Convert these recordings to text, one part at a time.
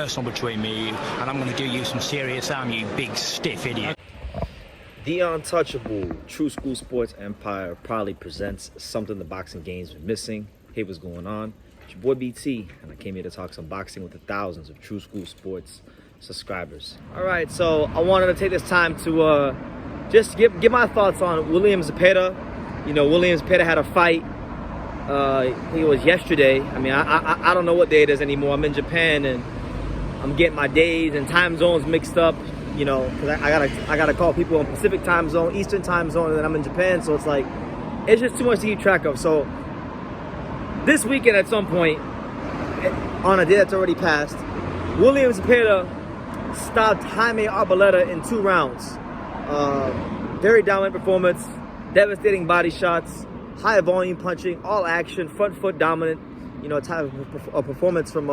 personal between me and you, and I'm going to do you some serious harm, you big stiff idiot. The untouchable True School Sports Empire proudly presents something the boxing game's been missing. Hey, what's going on? It's your boy BT, and I came here to talk some boxing with the thousands of True School Sports subscribers. All right, so I wanted to take this time to just give my thoughts on William Zepeda. You know, William Zepeda had a fight. It was yesterday. I mean, I don't know what day it is anymore. I'm in Japan, and I'm getting my days and time zones mixed up. You know, because I gotta call people in Pacific time zone, Eastern time zone, and then I'm in Japan, so it's like, it's just too much to keep track of. So this weekend at some point, on a day that's already passed, William Zepeda stopped Jaime Arboleda in 2 rounds. Very dominant performance, devastating body shots, high volume punching, all action, front foot dominant, you know, type of performance from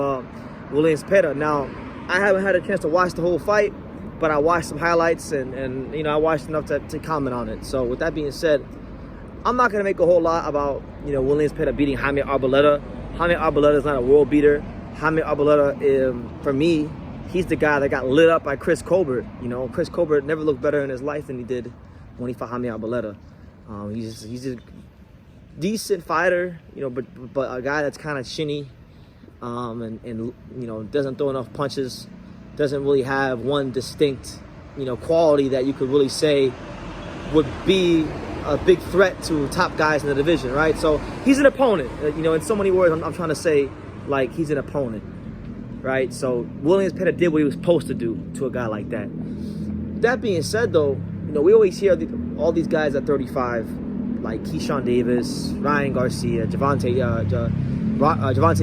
William Zepeda. Now, I haven't had a chance to watch the whole fight, but I watched some highlights and you know, I watched enough to comment on it. So with that being said, I'm not gonna make a whole lot about, you know, William Zepeda beating Jaime Arboleda. Jaime Arboleda is not a world beater. Jaime Arboleda, for me, he's the guy that got lit up by Chris Colbert. You know, Chris Colbert never looked better in his life than he did when he fought Jaime Arboleda. He's a decent fighter, you know, but a guy that's kind of shinny, and you know, doesn't throw enough punches. Doesn't really have one distinct, you know, quality that you could really say would be a big threat to top guys in the division, right? So he's an opponent. You know, in so many words, I'm trying to say, like, he's an opponent, right? So William Zepeda did what he was supposed to do to a guy like that. That being said, though, you know, we always hear all these guys at 35, like Keyshawn Davis, Ryan Garcia, Javante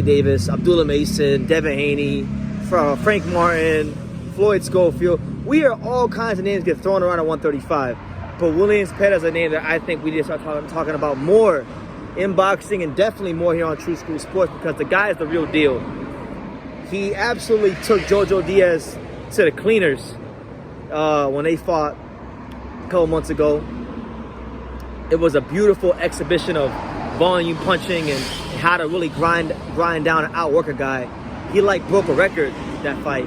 Davis, Abdullah Mason, Devin Haney, Frank Martin, Floyd Schofield. We hear all kinds of names get thrown around at 135. But William Zepeda is a name that I think we need to start talking about more in boxing, and definitely more here on True School Sports, because the guy is the real deal. He absolutely took Jojo Diaz to the cleaners when they fought a couple months ago. It was a beautiful exhibition of volume punching and how to really grind down and outwork a guy. He broke a record that fight.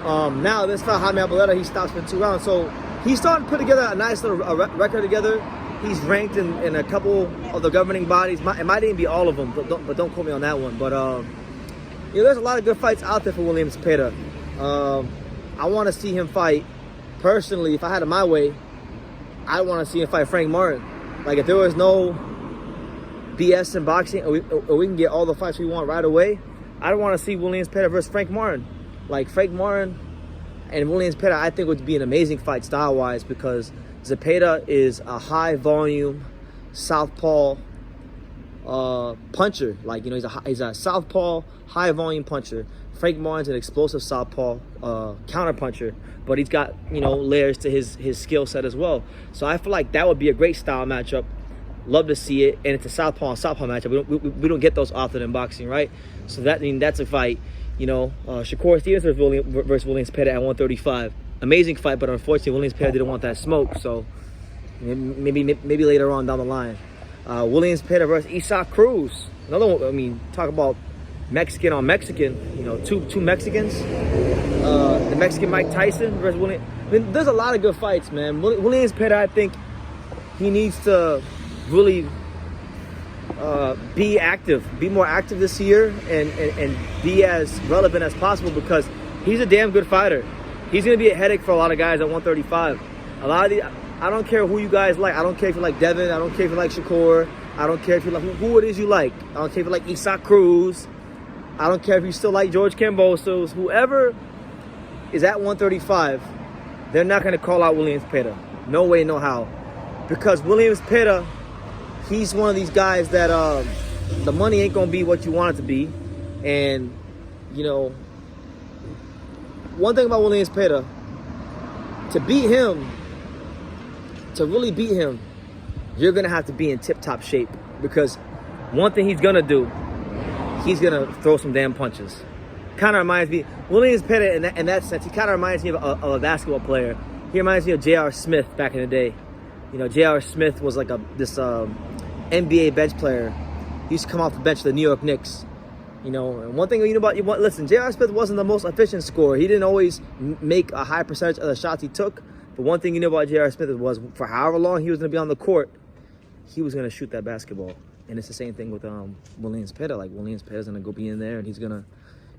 Now this fight, Jaime Arboleda, he stops for 2 rounds. So he's starting to put together a nice little record together. He's ranked in a couple of the governing bodies. It might even be all of them, but don't quote me on that one. But you know, there's a lot of good fights out there for William Zepeda. I want to see him fight. Personally, if I had it my way, I want to see him fight Frank Martin. Like, if there was no BS in boxing, or we can get all the fights we want right away, I don't want to see William Zepeda versus Frank Martin. Like, Frank Martin and William Zepeda, I think, would be an amazing fight style-wise, because Zepeda is a high-volume southpaw puncher. Like, you know, he's a southpaw, high-volume puncher. Frank Martin's an explosive southpaw counter-puncher, but he's got, you know, layers to his skill set as well. So I feel like that would be a great style matchup. Love to see it, and it's a southpaw on southpaw matchup. We don't get those often in boxing, right? So that's a fight. You know, Shakur Stevens versus William Zepeda at 135. Amazing fight, but unfortunately, William Zepeda didn't want that smoke. So maybe later on down the line, William Zepeda versus Isaac Cruz. Another one. I mean, talk about Mexican on Mexican. You know, two Mexicans. The Mexican Mike Tyson versus William. I mean, there's a lot of good fights, man. William Zepeda, I think he needs to really be more active this year, and be as relevant as possible, because he's a damn good fighter. He's going to be a headache for a lot of guys at 135. A lot of these, I don't care who you guys like. I don't care if you like Devin. I don't care if you like Shakur. I don't care if you like who it is you like. I don't care if you like Isaac Cruz. I don't care if you still like George Kambosos. Whoever is at 135, they're not going to call out William Zepeda. No way, no how. Because William Zepeda, he's one of these guys that the money ain't going to be what you want it to be. And, you know, one thing about William Zepeda, to beat him, to really beat him, you're going to have to be in tip-top shape. Because one thing he's going to do, he's going to throw some damn punches. Kind of reminds me, William Zepeda, in that sense, he kind of reminds me of a basketball player. He reminds me of J.R. Smith back in the day. You know, J.R. Smith was like this NBA bench player. He used to come off the bench of the New York Knicks. You know, and one thing you know about listen, J.R. Smith wasn't the most efficient scorer. He didn't always make a high percentage of the shots he took. But one thing you know about J.R. Smith was for however long he was going to be on the court, he was going to shoot that basketball. And it's the same thing with William Zepeda. Like, William Zepeda's going to go be in there and he's going to,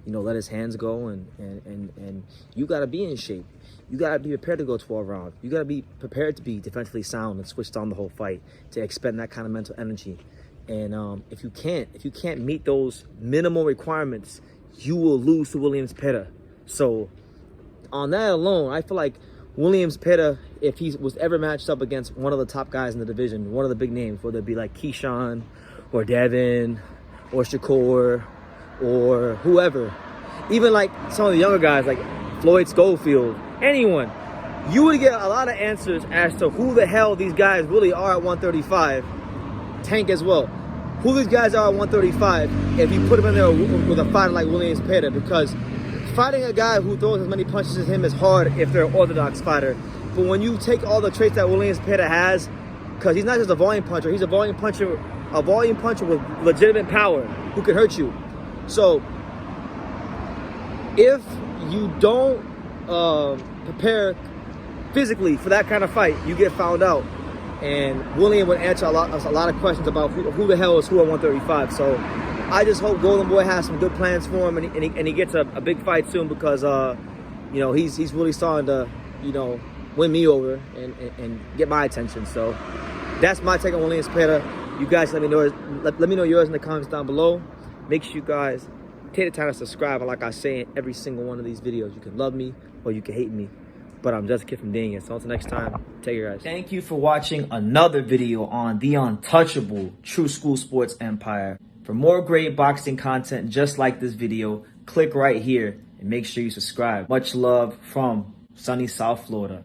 you know, let his hands go. And you got to be in shape. You got to be prepared to go 12 rounds. You got to be prepared to be defensively sound and switched on the whole fight to expend that kind of mental energy. And if you can't meet those minimal requirements, you will lose to William Zepeda. So on that alone, I feel like William Zepeda, if he was ever matched up against one of the top guys in the division, one of the big names, whether it be like Keyshawn or Devin or Shakur or whoever, even like some of the younger guys like Floyd Schofield, anyone, you would get a lot of answers as to who the hell these guys really are at 135. Tank as well. Who these guys are at 135 if you put them in there with a fighter like William Zepeda, because fighting a guy who throws as many punches as him is hard if they're an orthodox fighter. But when you take all the traits that William Zepeda has, because he's not just a volume puncher, he's a volume puncher with legitimate power who can hurt you. So if you don't prepare physically for that kind of fight, you get found out. And William would answer a lot of questions about who the hell is who at 135. So I just hope Golden Boy has some good plans for him and he gets a big fight soon, because you know, he's really starting to, you know, win me over and get my attention. So that's my take on William Zepeda. You guys let me know yours in the comments down below. Make sure you guys take the time to subscribe. And like I say in every single one of these videos, you can love me or you can hate me, but I'm just a kid from Dania. So until next time, take care, guys. Thank you for watching another video on the untouchable True School Sports Empire. For more great boxing content just like this video, click right here and make sure you subscribe. Much love from sunny South Florida.